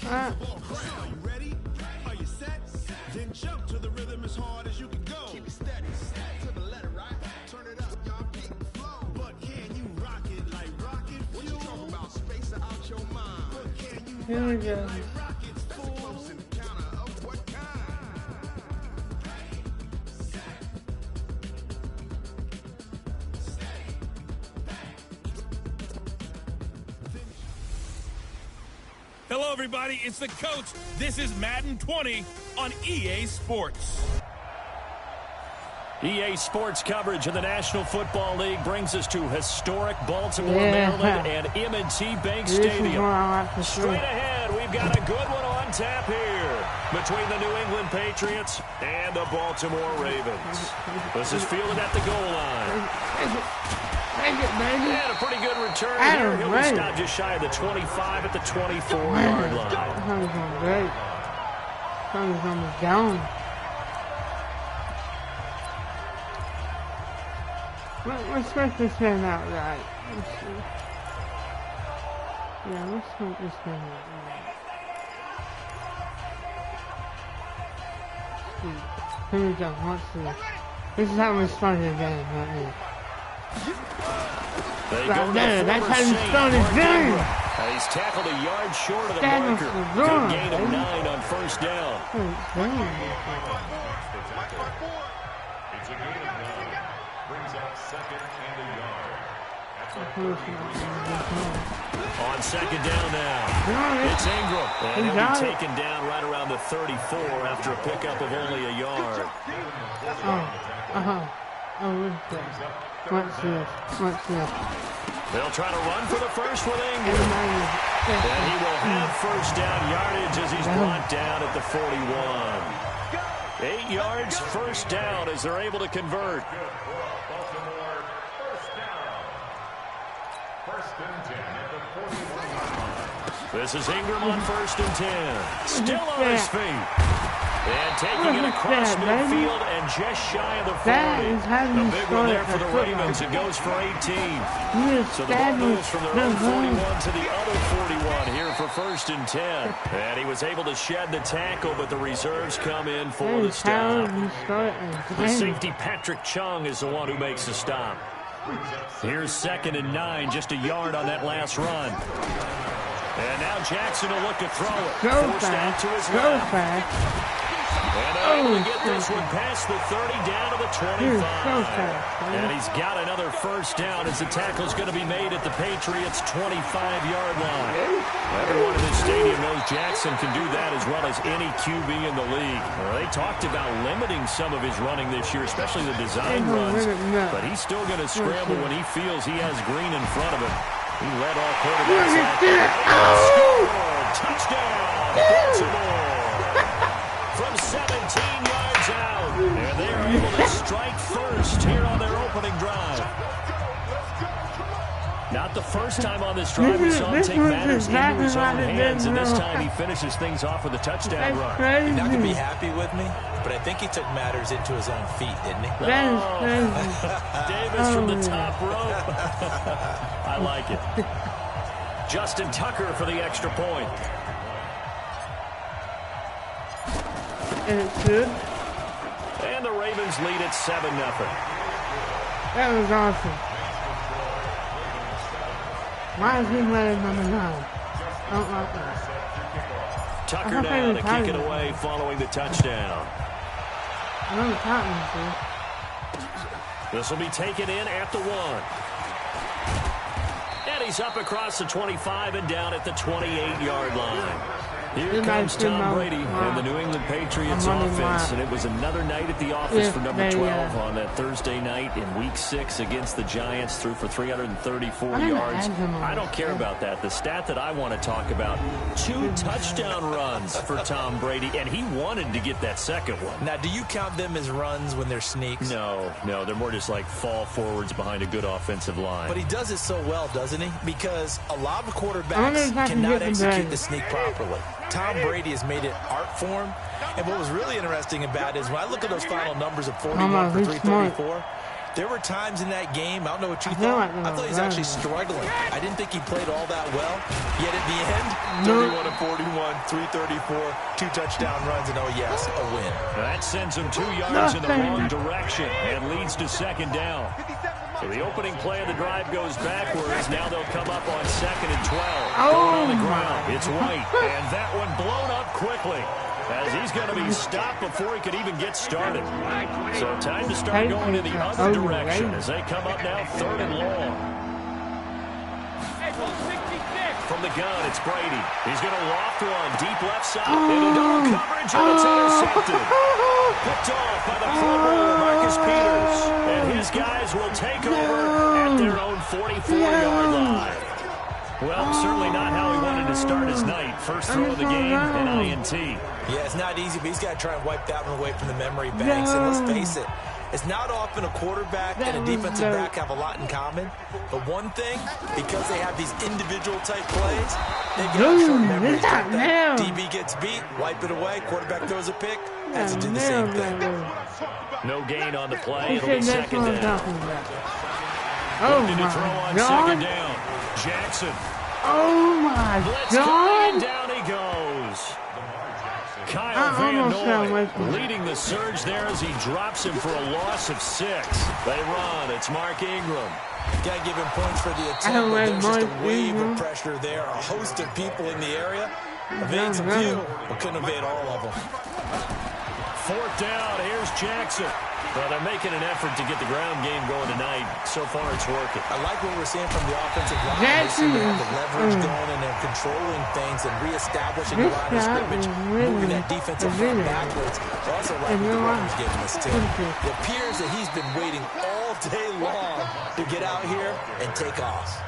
Ready? Are you set? Then jump to the rhythm as hard as you can go. Keep it steady, to the letter, right? Turn it up, y'all keep the flow. But can you rock it like rocket fuel? What you talking about? Space out your mind. But can you rock it like rockets full? That's a close encounter of what kind? Hello, everybody. It's the coach. This is Madden 20 on EA Sports. EA Sports coverage of the National Football League brings us to historic Baltimore, Maryland, and M&T Bank Stadium. Straight ahead, we've got a good one on tap here between the New England Patriots and the Baltimore Ravens. This is fielded at the goal line. And a pretty good return here. He'll be stopped just shy of the 25 at the 24-yard line. That was going great. That was almost down. Let's make this thing out right. Let's see. Yeah, let's make this thing out right. Here we go. Watch this. This is how we start the game right here. Right there, that's how you start the game. He's tackled a yard short of the marker. Good gain of 9 on first down. It's a gain of 9. Brings up second and a yard. On second down now. It's Ingram. And he'll be taken down right around the 34 after a pickup of only a yard. What's this? They'll try to run for the first with Ingram. And he will have first down yardage as he's brought down at the 41. 8 yards, first down as they're able to convert. Baltimore, first down. First and 10 at the 41. This is Ingram on first and 10. Still on his feet. And taking it across midfield and just shy of the 40. A big one there for the Ravens. It goes for 18. So the ball moves from their own 41 to the other 41 here for first and 10. And he was able to shed the tackle, but the reserves come in for the stop. The safety, Patrick Chung, is the one who makes the stop. Here's second and 9, just a yard on that last run. And now Jackson will look to throw it. Forced out to his left. And able to get this one past the 30 down to the 25. And he's got another first down as the tackle's going to be made at the Patriots' 25-yard line. Everyone in this stadium knows Jackson can do that as well as any QB in the league. Well, they talked about limiting some of his running this year, especially the design runs. But he's still going to scramble when he feels he has green in front of him. He led all quarterbacks last year. Touchdown, Baltimore. From 17 yards out. And they are able to strike first here on their opening drive. Not the first time on this drive we saw him take matters into his own hands, and this time he finishes things off with a touchdown run. You're not going to be happy with me, but I think he took matters into his own feet, didn't he? Davis from the top rope. I like it. Justin Tucker for the extra point. And it's good. And the Ravens lead at 7-0. That was awesome. Why is he wearing number 9? I don't like that. Tucker down to kick it away following the touchdown. I know the Titans, This will be taken in at the 1. And he's up across the 25 and down at the 28-yard line. Here comes Tom Brady and the New England Patriots offense, and it was another night at the office for number 12 on that Thursday night in Week 6 against the Giants. Threw for 334 yards. I don't care about that. The stat that I want to talk about, 2 touchdown runs for Tom Brady, and he wanted to get that second one. Now, do you count them as runs when they're sneaks? No, they're more just like fall forwards behind a good offensive line. But he does it so well, doesn't he? Because a lot of quarterbacks cannot execute the sneak properly. Tom Brady has made it art form. And what was really interesting about it is when I look at those final numbers of 41 for 334, There were times in that game, I don't know what you thought, I thought he was actually struggling. I didn't think he played all that well. Yet at the end, 31 of 41, 334, 2 touchdown runs, and oh yes, a win. That sends him 2 yards in the wrong direction and leads to second down. So the opening play of the drive goes backwards. Now they'll come up on 2nd and 12. Going on the ground, it's White. And that one blown up quickly, as he's going to be stopped before he could even get started. So time to start going in the other direction as they come up now 3rd and long. From the gun, it's Brady. He's going to loft one deep left side. Into double coverage, and it's intercepted. Picked off by the Pro Bowler, Marcus Peters. And his guys will take over at their own 44-yard line. Well, certainly not how he wanted to start his night. First throw of the game, an INT. Yeah, it's not easy, but he's got to try and wipe that one away from the memory banks. And let's face it, it's not often a quarterback and a defensive back have a lot in common. But one thing, because they have these individual type plays, they've got short memories. DB gets beat, wipe it away, quarterback throws a pick, has to do the same thing. No gain on the play. It'll be second down. Oh Looking to throw on second down. Jackson. Oh my God! Down he goes. Kyle Van Noy leading the surge there as he drops him for a loss of 6. They run. It's Mark Ingram. Got to give him points for the attempt, but there's just a wave of pressure there. A host of people in the area. Evades a few, but couldn't evade all of them. 4th down. Here's Jackson. Well, they're making an effort to get the ground game going tonight. So far, it's working. I like what we're seeing from the offensive line. They seem to have the leverage going, and they're controlling things and reestablishing the line of scrimmage, moving that defensive line backwards. I also like what the runner's giving us, too. It appears that he's been waiting all day long to get out here and take off.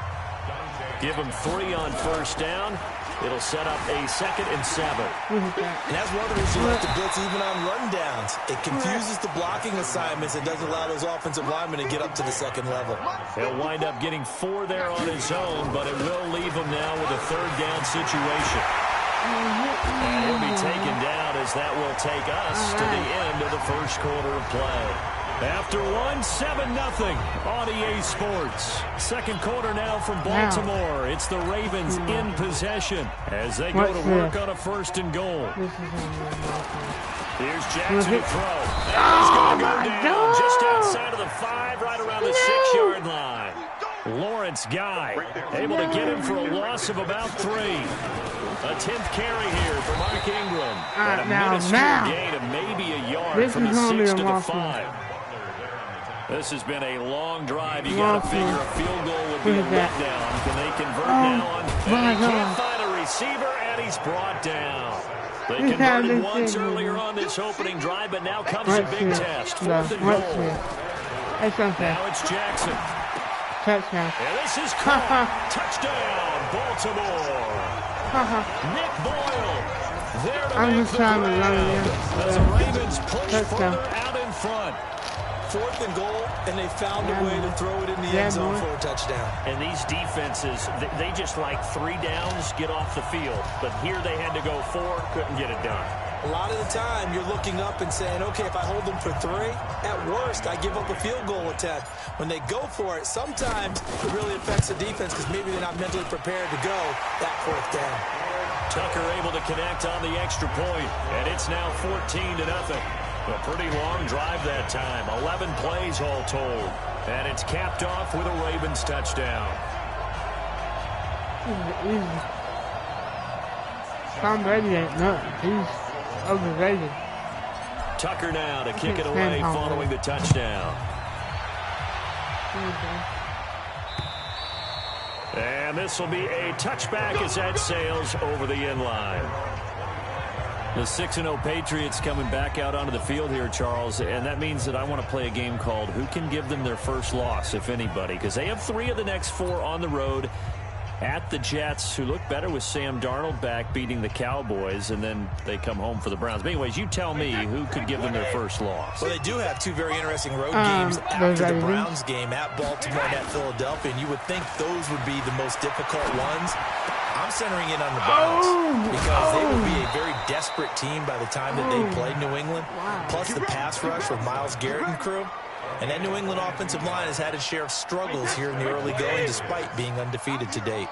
Give him 3 on 1st down. It'll set up a 2nd and 7. And that's one of the reasons you like to blitz even on rundowns. It confuses the blocking assignments and doesn't allow those offensive linemen to get up to the 2nd level. He'll wind up getting 4 there on his own, but it will leave him now with a 3rd down situation. And he'll be taken down as that will take us to the end of the 1st quarter of play. After 1, 7-0 on EA Sports. 2nd quarter now from Baltimore. It's the Ravens in possession as they go to work on a 1st and goal. Here's Jackson to throw. He's going to go down just outside of the 5, right around the 6-yard line. Lawrence Guy able to get him for a loss of about 3. A 10th carry here for Mark Ingram. And a minuscule gain of maybe a yard from the 6 to the 5. This has been a long drive. You got to figure a field goal would be a letdown. Can they convert now on? And he can't find a receiver, and he's brought down. They converted once earlier on this opening drive, but now comes a big test. 4th and goal. Now it's Jackson. Touchdown. And this is caught. Touchdown, Baltimore. Nick Boyle there to make the play. As the Ravens push further out in front. 4th and goal, and they found a way to throw it in the end zone for a touchdown. And these defenses, they just like 3 downs, get off the field. But here they had to go 4, couldn't get it done. A lot of the time, you're looking up and saying, okay, if I hold them for 3, at worst, I give up a field goal attempt. When they go for it, sometimes it really affects the defense because maybe they're not mentally prepared to go that 4th down. Tucker able to connect on the extra point, and it's now 14-0. A pretty long drive that time. 11 plays all told. And it's capped off with a Ravens touchdown. Tom Brady ain't nothing. He's overrated. Tucker now to kick it away following the touchdown. And this will be a touchback as that sails over the end line. The 6-0 Patriots coming back out onto the field here, Charles, and that means that I want to play a game called Who Can Give Them Their First Loss, if anybody, because they have 3 of the next 4 on the road at the Jets, who look better with Sam Darnold back beating the Cowboys, and then they come home for the Browns. But anyways, you tell me who could give them their first loss. Well, they do have 2 very interesting road games after the Browns game at Baltimore and at Philadelphia, and you would think those would be the most difficult ones. I'm centering in on the Browns because they will be a very desperate team by the time that they play New England. Plus the pass rush with Myles Garrett and crew. And that New England offensive line has had its share of struggles here in the early going, despite being undefeated to date.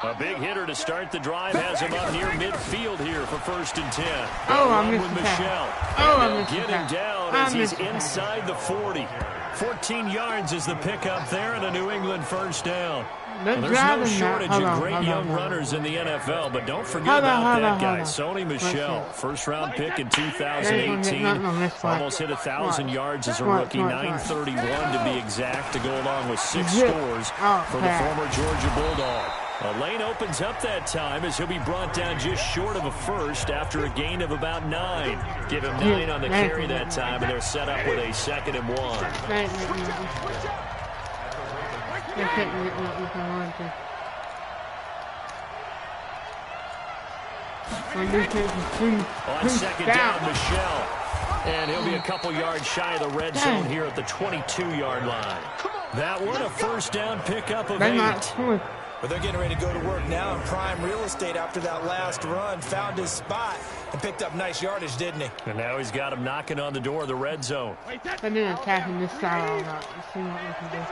A big hitter to start the drive has him up near midfield here for 1st and 10. Oh, I with missed the Michelle. I missed Get the him down as he's inside the 40. 14 yards is the pickup there and a New England 1st down. They're Well, there's no shortage hold of on, great hold young on. runners in the NFL, but don't forget Hold on, about hold that on, guy, hold on. Sony Michel. Let's First-round pick in They 2018. ain't gonna miss one. Almost hit 1,000 yards as a What, rookie, what? 931 to be exact, to go along with 6 Zip. scores Oh, for the pass. former Georgia Bulldog. A lane opens up that time as he'll be brought down just short of a first after a gain of about 9. Give him 9 on the carry that time, and they're set up with a 2nd and 1. On 2nd down, Michelle. And he'll be a couple yards shy of the red zone here at the 22-yard line. That one, a 1st down pickup of 8. But they're getting ready to go to work now in prime real estate after that last run. Found his spot and picked up nice yardage, didn't he? And now he's got him knocking on the door of the red zone. And then attacking this side all right. Let's see what we can do.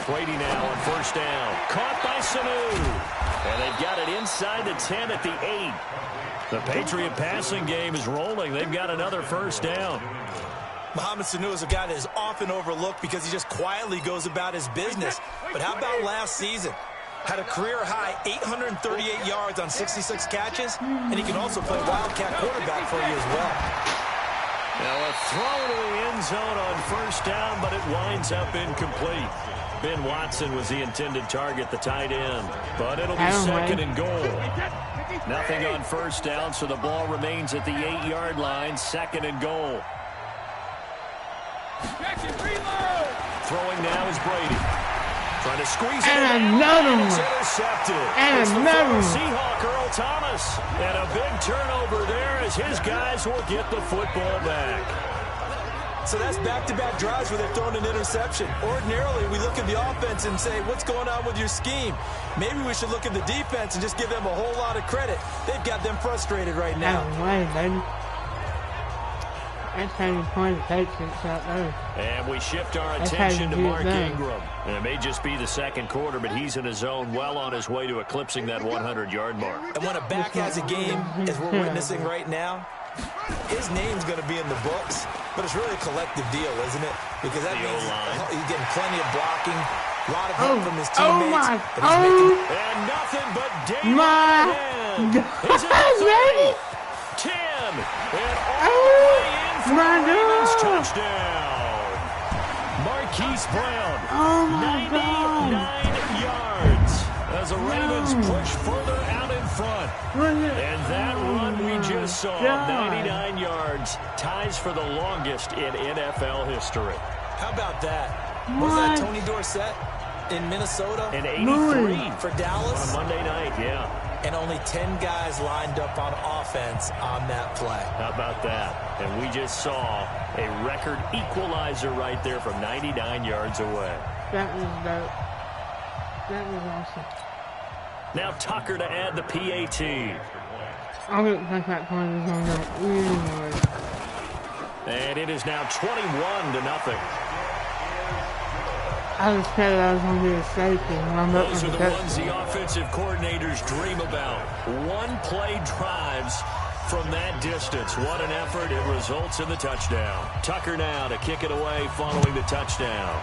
Brady now on 1st down. Caught by Sanu. And they've got it inside the 10 at the 8. The Patriot passing game is rolling. They've got another 1st down. Mohamed Sanu is a guy that is often overlooked because he just quietly goes about his business. But how about last season? Had a career-high 838 yards on 66 catches, and he can also play wildcat quarterback for you as well. Now a throw to the end zone on 1st down, but it winds up incomplete. Ben Watson was the intended target, the tight end. But it'll be 2nd and goal. Nothing on 1st down, so the ball remains at the 8-yard line, 2nd and goal. Throwing now is Brady. Trying to squeeze it. And another one. Intercepted. And it's another one. Seahawk Earl Thomas. And a big turnover there as his guys will get the football back. So that's back-to-back drives where they've thrown an interception. Ordinarily, we look at the offense and say, what's going on with your scheme? Maybe we should look at the defense and just give them a whole lot of credit. They've got them frustrated right now. No way, baby. That's how you play the Patriots out there. And we shift our attention to Mark Ingram. And it may just be the 2nd quarter, but he's in his zone well on his way to eclipsing that 100-yard mark. And when a back has a game, as we're witnessing right now, his name's going to be in the books, but it's really a collective deal, isn't it? Because that means he's getting plenty of blocking, a lot of help from his teammates. And nothing but damage. He's in 10. And all the way in for the Ravens touchdown. Marquise Brown, 99 yards as the Ravens push further out in front. And that run we just saw, 99 yards, ties for the longest in NFL history. How about that? Was that Tony Dorsett in Minnesota? And 83 for Dallas? On Monday night, yeah. And only 10 guys lined up on offense on that play. How about that? And we just saw a record equalizer right there from 99 yards away. That was dope. That was awesome. Now Tucker to add the PAT. I didn't think that play was going to go anyway. And it is now 21-0. I was scared I was going to be a safety. Those are the ones the offensive coordinators dream about. One-play drives from that distance. What an effort. It results in the touchdown. Tucker now to kick it away following the touchdown.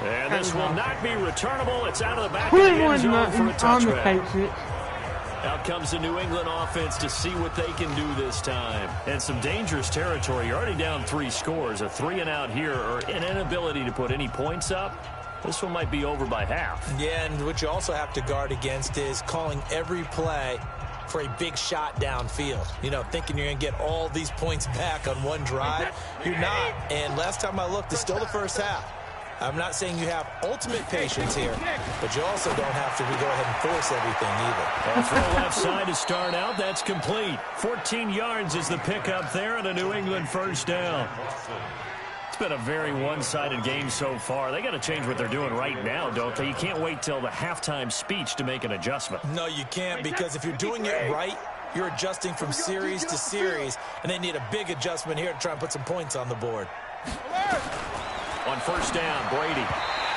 And this will not be returnable. It's out of the back of the end zone for a touchback. Out comes the New England offense to see what they can do this time. And some dangerous territory. You're already down 3 scores. A 3-and-out here or an inability to put any points up. This one might be over by half. Yeah, and what you also have to guard against is calling every play for a big shot downfield. You know, thinking you're going to get all these points back on one drive. You're not. And last time I looked, it's still the first half. I'm not saying you have ultimate patience here, but you also don't have to go ahead and force everything either. Throw left side to start out. That's complete. 14 yards is the pickup there and a New England 1st down. been a very one-sided game so far. They got to change what they're doing right now, don't they? You can't wait till the halftime speech to make an adjustment. No, you can't, because if you're doing it right, you're adjusting from series to series, and they need a big adjustment here to try and put some points on the board. On first down, Brady.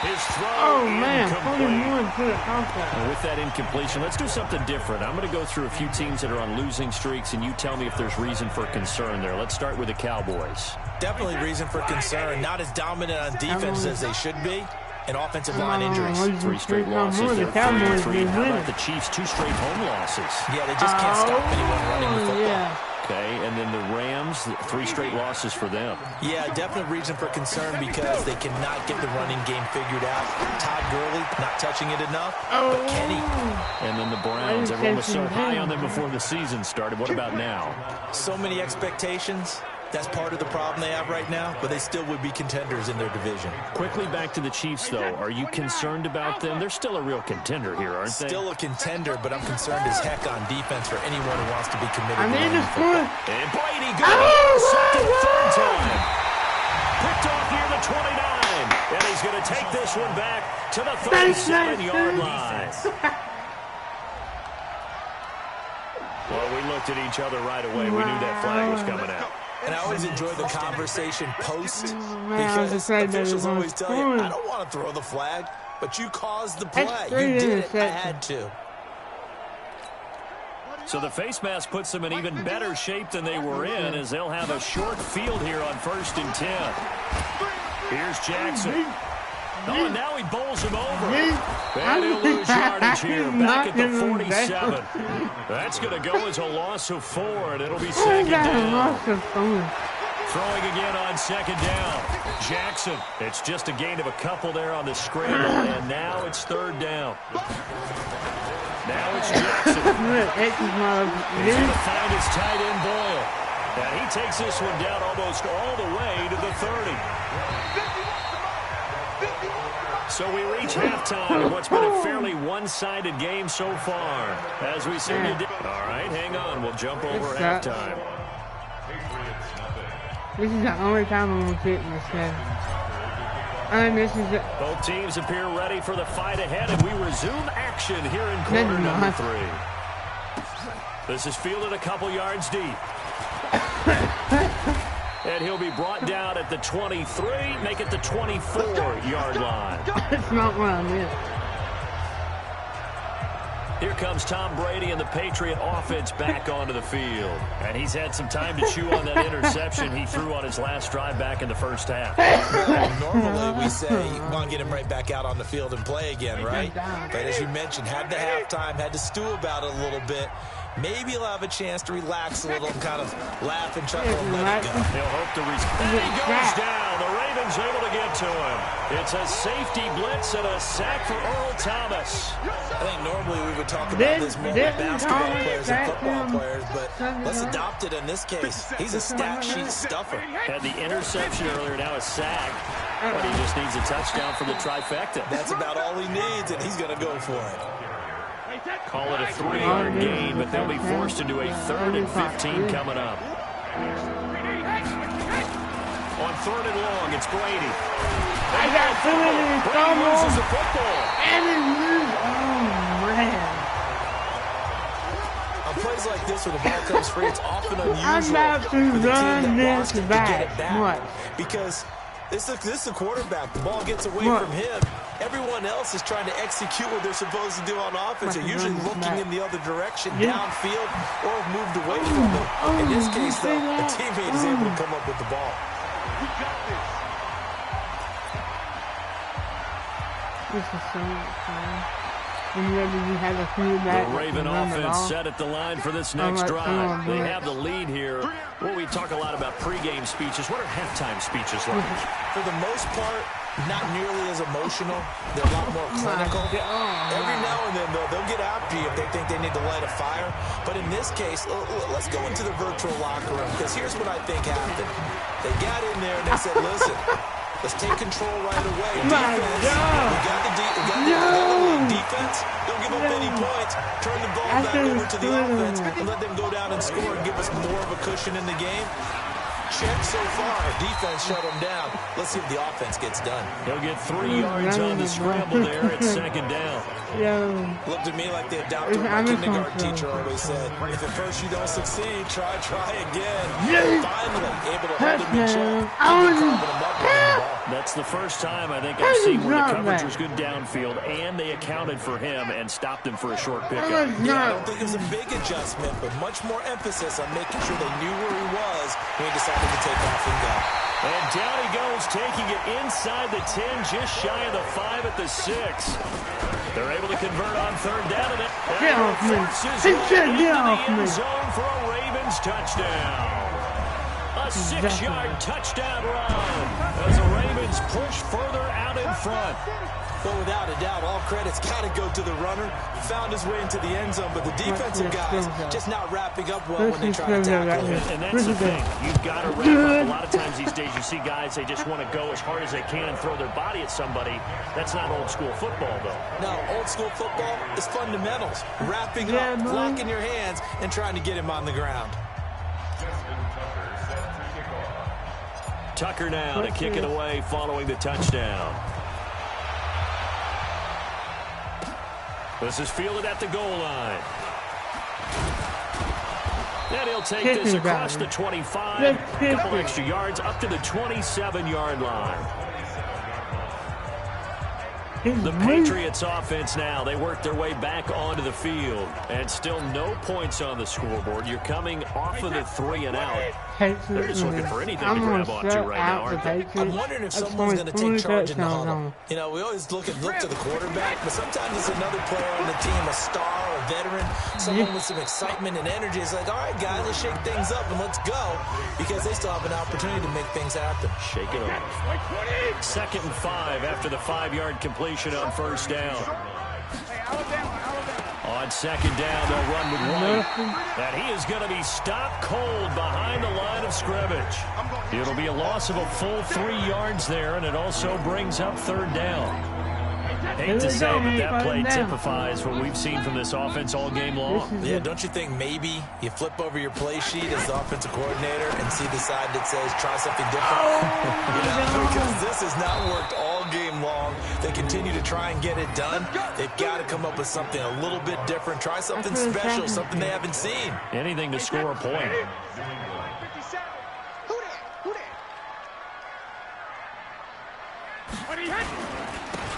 His throw incomplete. And with that incompletion, let's do something different. I'm going to go through a few teams that are on losing streaks, and you tell me if there's reason for concern there. Let's start with the Cowboys. Definitely reason for concern. Not as dominant on defense as they should be, and offensive line injuries. 3 straight losses. They're 3-3. How about the Chiefs? 2 straight home losses. Yeah, they just can't stop anyone running the football. Yeah. Okay, and then the Rams, 3 straight losses for them. Yeah, definite reason for concern because they cannot get the running game figured out. Todd Gurley not touching it enough, but Kenny. And then the Browns, everyone was so high on them before the season started. What about now? So many expectations. That's part of the problem they have right now, but they still would be contenders in their division. Quickly back to the Chiefs, though. Are you concerned about them? They're still a real contender here, aren't they? Still a contender, but I'm concerned as heck on defense for anyone who wants to be committed to running football. And Brady goes intercepted a third time. Picked off near the 29. And he's going to take this one back to the 37-yard line. Well, we looked at each other right away. We knew that flag was coming out. And I always enjoy the conversation post because officials always tell you, I don't want to throw the flag, but you caused the play. You did it. I had to. So the face mask puts them in even better shape than they were in as they'll have a short field here on 1st and 10. Here's Jackson. Oh, and now he bowls him over. And he'll lose yardage here back at the 47. That's going to go as a loss of 4, and it'll be 2nd down. Throwing again on 2nd down. Jackson, it's just a gain of a couple there on the scramble, and now it's 3rd down. Now it's Jackson. He's going to find his tight end Boyle. And he takes this one down almost all the way to the 30. So we reach halftime in what's been a fairly one-sided game so far. As we see you did. All right, hang on. We'll jump over halftime. This is the only time I'm going to sit in this game. And this is it. Both teams appear ready for the fight ahead, and we resume action here in quarter number 3. This is fielded a couple yards deep. And he'll be brought down at the 23, make it the 24-yard line. That's not what I meant. Here comes Tom Brady and the Patriot offense back onto the field. And he's had some time to chew on that interception he threw on his last drive back in the first half. Normally we say you want to get him right back out on the field and play again, right? But as you mentioned, had the halftime, had to stew about it a little bit. Maybe he'll have a chance to relax a little and kind of laugh and chuckle and let it go. He'll hope to and he goes down. The Ravens able to get to him. It's a safety blitz and a sack for Earl Thomas. I think normally we would talk about this more with basketball players and football players, but let's adopt it in this case. He's a stat sheet stuffer. Had the interception earlier, now a sack. But he just needs a touchdown for the trifecta. That's about all he needs, and he's going to go for it. Call it a 3-yard gain, but they'll be forced into a 3rd and 15 coming up. On 3rd and long, it's Brady. I got 2 minutes. Brady loses the football. And he loses. Oh, man. On plays like this where the ball comes free, it's often unusual I'm about to for the team run that lost this it to get back. it back. What? Because this is the quarterback. The ball gets away from him. Everyone else is trying to execute what they're supposed to do on offense. They're usually looking in the other direction, downfield, or have moved away from it. In this case, though, a teammate is able to come up with the ball. This is so fun. Whenever you have a quarterback, the Raven offense set at the line for this next drive. They have the lead here. Well, we talk a lot about pregame speeches. What are halftime speeches like? For the most part, not nearly as emotional. They're a lot more clinical. Every now and then, though, they'll get after you if they think they need to light a fire. But in this case, let's go into the virtual locker room, because here's what I think happened. They got in there and they said, listen, let's take control right away. Defense, we got the defense. Don't give up any points. Turn the ball back over to the offense and let them go down and score and give us more of a cushion in the game. check so far. Defense shut him down. Let's see if the offense gets done. He'll get 3 yards on the scramble there at second down. Looked to me like they adopted what my kindergarten teacher always said. If at first you don't succeed, try again. Finally able to hold him in check. That's the first time I think I've seen where the coverage was good downfield, and they accounted for him and stopped him for a short pickup. Yeah, I don't think it was a big adjustment, but much more emphasis on making sure they knew where he was when he decided to take off and go. And down he goes, taking it inside the 10, just shy of the 5 at the 6. They're able to convert on third down, and Get off me. Get off me. Zone for a Ravens touchdown. A 6-yard touchdown run as the Ravens push further out in front. Well, without a doubt, all credit's got to go to the runner. Found his way into the end zone, but the defensive guys just not wrapping up well when they try to tackle him. And that's the thing. You've got to wrap up. A lot of times these days you see guys, they just want to go as hard as they can and throw their body at somebody. That's not old school football, though. No, old school football is fundamentals. Wrapping up, blocking your hands, and trying to get him on the ground. Tucker now to kick it away following the touchdown. This is fielded at the goal line. And he'll take this across the 25. A couple extra yards up to the 27-yard line. The Patriots offense now, they work their way back onto the field. And still no points on the scoreboard. You're coming off of the 3 and out. They're just looking for anything to grab onto right now, aren't they? I'm wondering if someone's going to take charge in the huddle. You know, we always look to the quarterback, but sometimes it's another player on the team, a star, a veteran, someone with some excitement and energy. It's like, all right, guys, let's shake things up and let's go, because they still have an opportunity to make things happen. Shake it off. 2nd and 5 after the 5-yard completion on first down. On second down, they'll run with White. And he is going to be stopped cold behind the line of scrimmage. It'll be a loss of a full 3 yards there, and it also brings up third down. Hate to say, but that play typifies what we've seen from this offense all game long. Yeah, don't you think maybe you flip over your play sheet as the offensive coordinator and see the side that says try something different? Because this has not worked all game long. They continue to try and get it done. They've got to come up with something a little bit different. Try something special, something they haven't seen. Anything to score a point.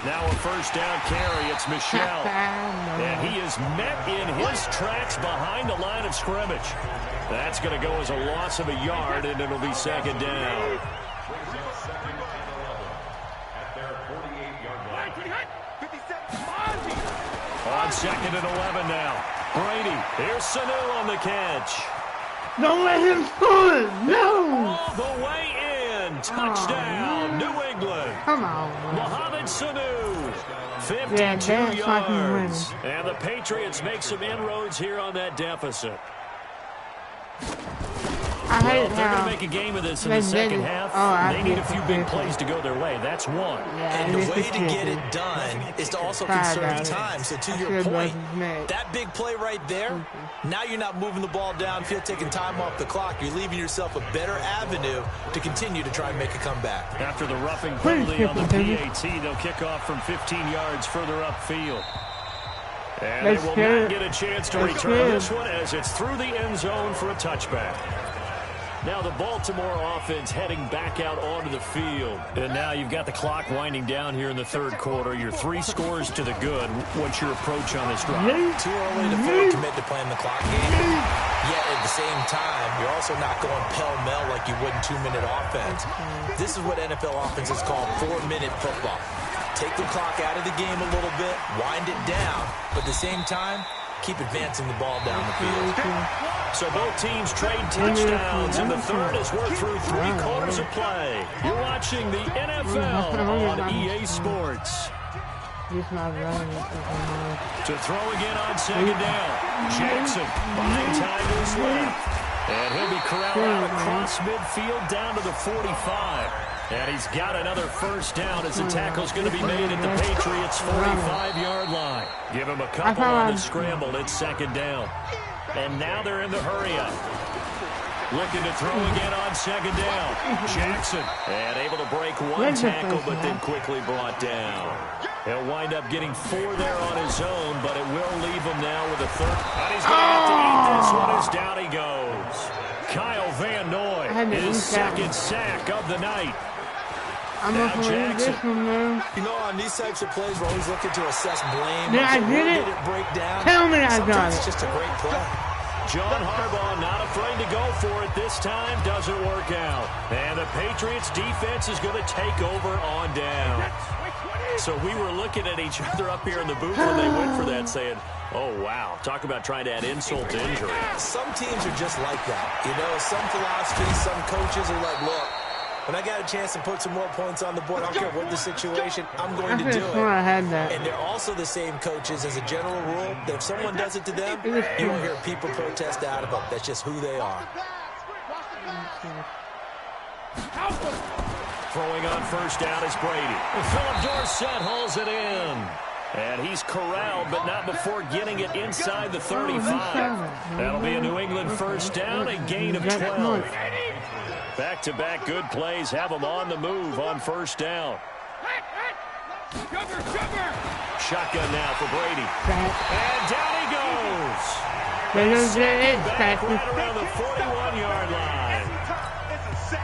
Now a first down carry. It's Michel. And he is met in his tracks behind the line of scrimmage. That's going to go as a loss of a yard, and it'll be second down. On 2nd and 11 now. Brady. Here's Sanu on the catch. Don't let him score it. No. All the way in. Touchdown, New England. Come on. Mohamed Sanu. 52 yards. And the Patriots make some inroads here on that deficit. Well, if they're going to make a game of this in the second half, they need a few big plays to go their way. That's one. And the way to get it done is to also conserve time. So to your point, that big play right there, now you're not moving the ball downfield, taking time off the clock. You're leaving yourself a better avenue to continue to try and make a comeback. After the roughing penalty on the PAT, they'll kick off from 15 yards further upfield. And they will not get a chance to return this one as it's through the end zone for a touchback. Now the Baltimore offense heading back out onto the field. And now you've got the clock winding down here in the third quarter. You're 3 scores to the good. What's your approach on this drive? Too early to fully commit to playing the clock game. Yet at the same time, you're also not going pell-mell like you would in 2-minute offense. This is what NFL offenses call 4-minute football. Take the clock out of the game a little bit, wind it down, but at the same time, keep advancing the ball down the field. So both teams trade touchdowns in the third as we're through 3 quarters of play. You're watching the NFL on EA Sports. To throw again on second down. Jackson behind time is left. And he'll be corralled out across midfield down to the 45. And he's got another first down as the tackle's going to be made at the Patriots' 45-yard line. Give him a couple on the scramble. It's second down. And now they're in the hurry-up. Looking to throw again on second down. Jackson. And able to break one tackle, but then quickly brought down. He'll wind up getting 4 there on his own, but it will leave him now with a third. And he's going to have to eat this one as down he goes. Kyle Van Noy, his second sack of the night. I'm not going to this one, man. You know, on these types of plays, we're always looking to assess blame. Did I get it? Did it break down? Tell me I got it. It's just a great play. John Harbaugh not afraid to go for it this time. Doesn't work out. And the Patriots defense is going to take over on down. So we were looking at each other up here in the booth when they went for that saying, oh, wow. Talk about trying to add insult to injury. Some teams are just like that. You know, some philosophies, some coaches are like, look, when I got a chance to put some more points on the board, I don't care what the situation, I'm going to do it. I had that. And they're also the same coaches as a general rule that if someone does it to them, you won't hear people protest out of them. That's just who they are. Throwing on first down is Brady. Philip Dorsett hauls it in. And he's corralled, but not before getting it inside the 35. That'll be a New England first down, a gain of 12. Back-to-back good plays have them on the move on first down. Shotgun now for Brady. And down he goes. Back right around the 41-yard line.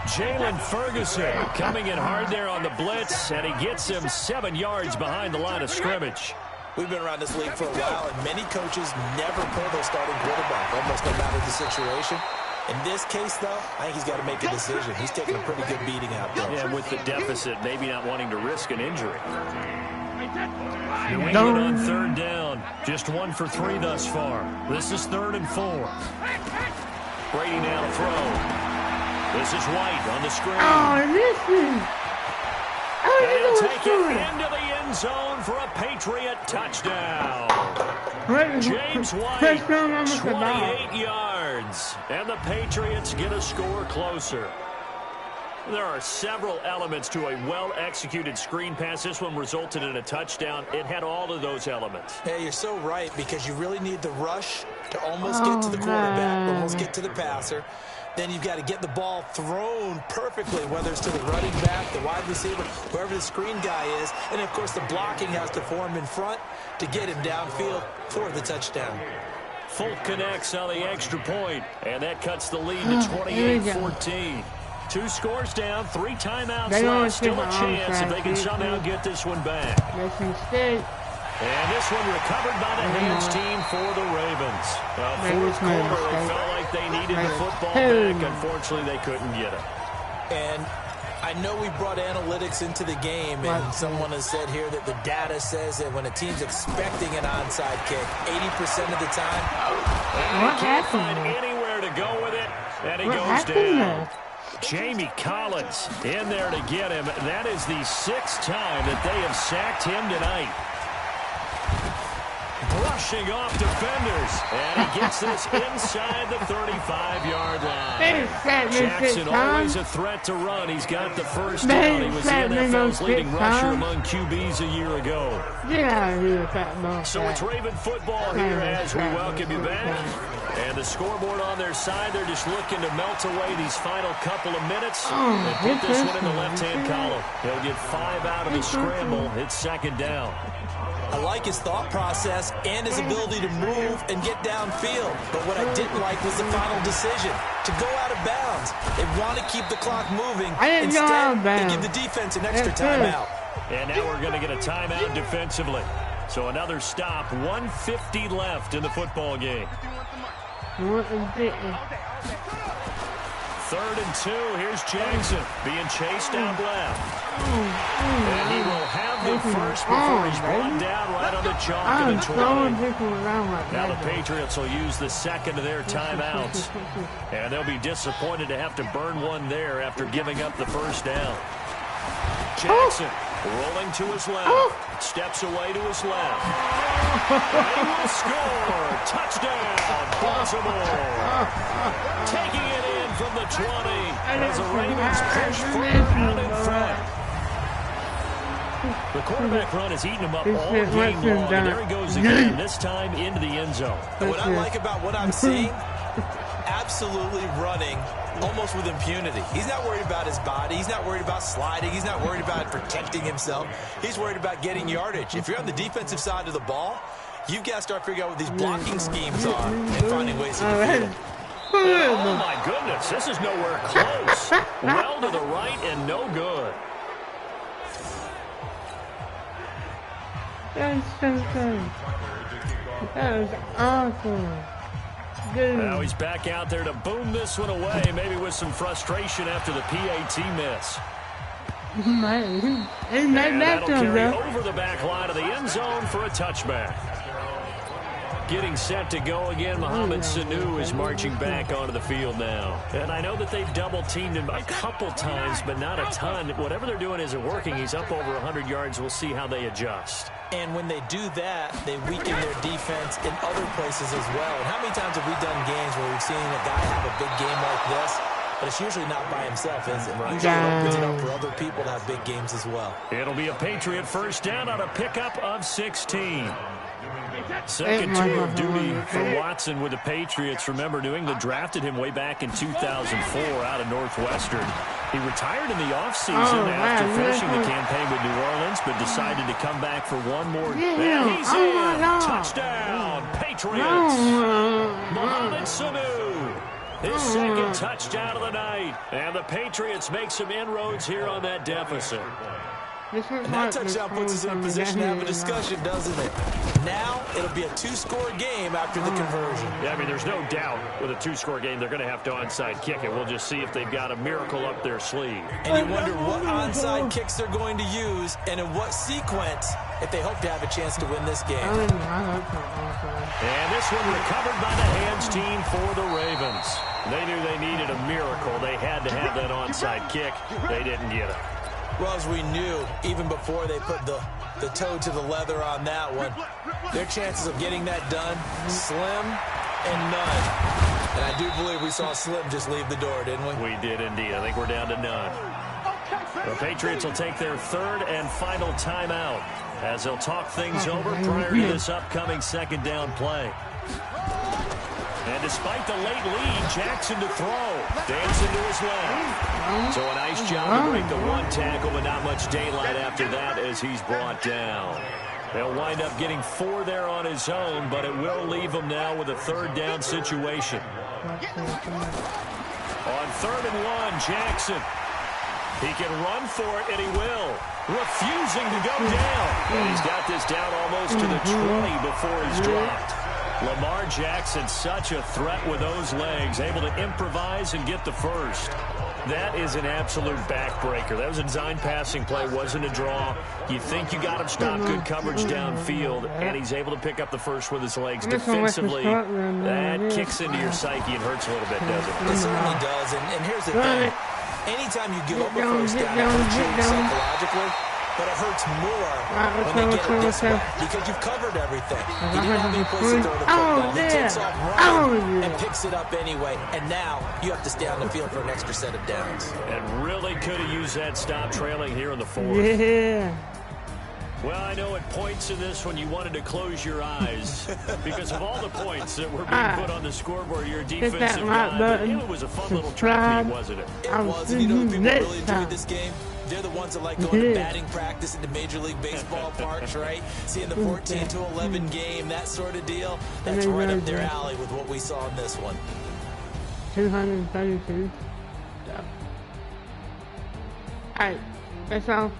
Jalen Ferguson coming in hard there on the blitz, and he gets him 7 yards behind the line of scrimmage. We've been around this league for a while, and many coaches never pull their starting quarterback, almost no matter the situation. In this case, though, I think he's got to make a decision. He's taking a pretty good beating out there. Yeah, with the deficit, maybe not wanting to risk an injury. New England on third down. Just 1 for 3 thus far. This is 3rd and 4. Brady now to throw. This is White on the screen. Oh, this is... And he'll take it into the end zone for a Patriot touchdown. James White, 28 yards. And the Patriots get a score closer. There are several elements to a well-executed screen pass. This one resulted in a touchdown. It had all of those elements. Hey, you're so right, because you really need the rush to almost get to the quarterback, almost get to the passer. Then you've got to get the ball thrown perfectly, whether it's to the running back, the wide receiver, whoever the screen guy is. And, of course, the blocking has to form in front to get him downfield for the touchdown. Folk connects on the extra point, and that cuts the lead to 28-14. 2 scores down, 3 timeouts left. Still a chance if they can somehow get this one back. And this one recovered by the hands team for the Ravens. Fourth quarter, they felt like they needed the football back. Unfortunately, they couldn't get it. And I know we brought analytics into the game, and someone has said here that the data says that when a team's expecting an onside kick, 80% of the time, he can't find anywhere to go with it, and he goes down. Jamie Collins in there to get him. That is the 6th time that they have sacked him tonight. Brushing off defenders, and he gets this inside the 35-yard line. Jackson always a threat to run. He's got the first down. He was the NFL's leading rusher among QBs a year ago. So it's Raven football here as we welcome you back. And the scoreboard on their side, they're just looking to melt away these final couple of minutes and put this one in the left-hand column. He'll get 5 out of the scramble. It's 2nd down. I like his thought process and his ability to move and get downfield. But what I didn't like was the final decision, to go out of bounds. They want to keep the clock moving. Instead, they give the defense an extra timeout. And now we're going to get a timeout defensively. So another stop, 1:50 left in the football game. 3rd and 2. Here's Jackson being chased out left. And he will have the first before he's brought down right on the chalk of the 20. Now the Patriots will use the 2nd of their timeouts. And they'll be disappointed to have to burn one there after giving up the first down. Jackson rolling to his left. Steps away to his left. And he will score. Touchdown, Baltimore. Taking it in from the 20 as the Ravens push further out in front. The quarterback run has eaten him up all game long. And there he goes again, this time into the end zone. And what I like about what I'm seeing, absolutely running almost with impunity. He's not worried about his body. He's not worried about sliding. He's not worried about protecting himself. He's worried about getting yardage. If you're on the defensive side of the ball, you've got to start figuring out what these blocking schemes are and finding ways to defeat them. Oh, my goodness. This is nowhere close. Well to the right and no good. That's so good. That was awesome. Good. Now he's back out there to boom this one away, maybe with some frustration after the PAT miss. And that'll carry over the back line of the end zone for a touchback. Getting set to go again, Mohamed Sanu is marching back onto the field now. And I know that they've double-teamed him a couple times, but not a ton. Whatever they're doing isn't working. He's up over 100 yards. We'll see how they adjust. And when they do that, they weaken their defense in other places as well. And how many times have we done games where we've seen a guy have a big game like this, but it's usually not by himself, is it? Usually it opens it up for other people to have big games as well. It'll be a Patriot first down on a pickup of 16. Second tour of duty for Watson with the Patriots. Remember, New England drafted him way back in 2004 out of Northwestern. He retired in the offseason after finishing the campaign with New Orleans, but decided to come back for one more. And he's in. Touchdown, Patriots. Mohamed Sanu. His second touchdown of the night. And the Patriots make some inroads here on that deficit. And that touchdown puts us in a position to have a discussion, doesn't it? Now, it'll be a two-score game after the conversion. Yeah, I mean, there's no doubt with a two-score game, they're going to have to onside kick it. We'll just see if they've got a miracle up their sleeve. And you wonder what onside kicks they're going to use and in what sequence if they hope to have a chance to win this game. And this one recovered by the hands team for the Ravens. They knew they needed a miracle. They had to have that onside kick. They didn't get it. Well, as we knew, even before they put the toe to the leather on that one, their chances of getting that done, slim and none. And I do believe we saw Slim just leave the door, didn't we? We did indeed. I think we're down to none. The Patriots will take their third and final timeout as they'll talk things over prior to this upcoming second down play. And despite the late lead, Jackson to throw. Dancing to his left. So a nice job to break the one tackle, but not much daylight after that as he's brought down. They'll wind up getting 4 there on his own, but it will leave him now with a third down situation. On 3rd and 1, Jackson. He can run for it, and he will. Refusing to go down. And he's got this down almost to the 20 before he's dropped. Lamar Jackson, such a threat with those legs, able to improvise and get the first. That is an absolute backbreaker. That was a design passing play, wasn't a draw. You think you got him stopped, good coverage downfield, and he's able to pick up the first with his legs. Defensively, that kicks into your psyche and hurts a little bit, doesn't it? It certainly does, and here's the thing. Anytime you give up a first down, it hurts you psychologically. But it hurts more when they get it this way because you've covered everything. He didn't have any place to throw the football. He takes off running and picks it up anyway. And now you have to stay on the field for an extra set of downs. And really could have used that stop trailing here in the 4th. Yeah. Well, I know at points in this one you wanted to close your eyes because of all the points that were being put on the scoreboard. Your defensive guy, it was a fun little track meet, wasn't it? It was. And you know the people really enjoyed this game? They're the ones that like going to batting practice into Major League Baseball parks, right? Seeing the 14-11 game, that sort of deal. That's right up their alley with what we saw in this one. 232. All right, that's all.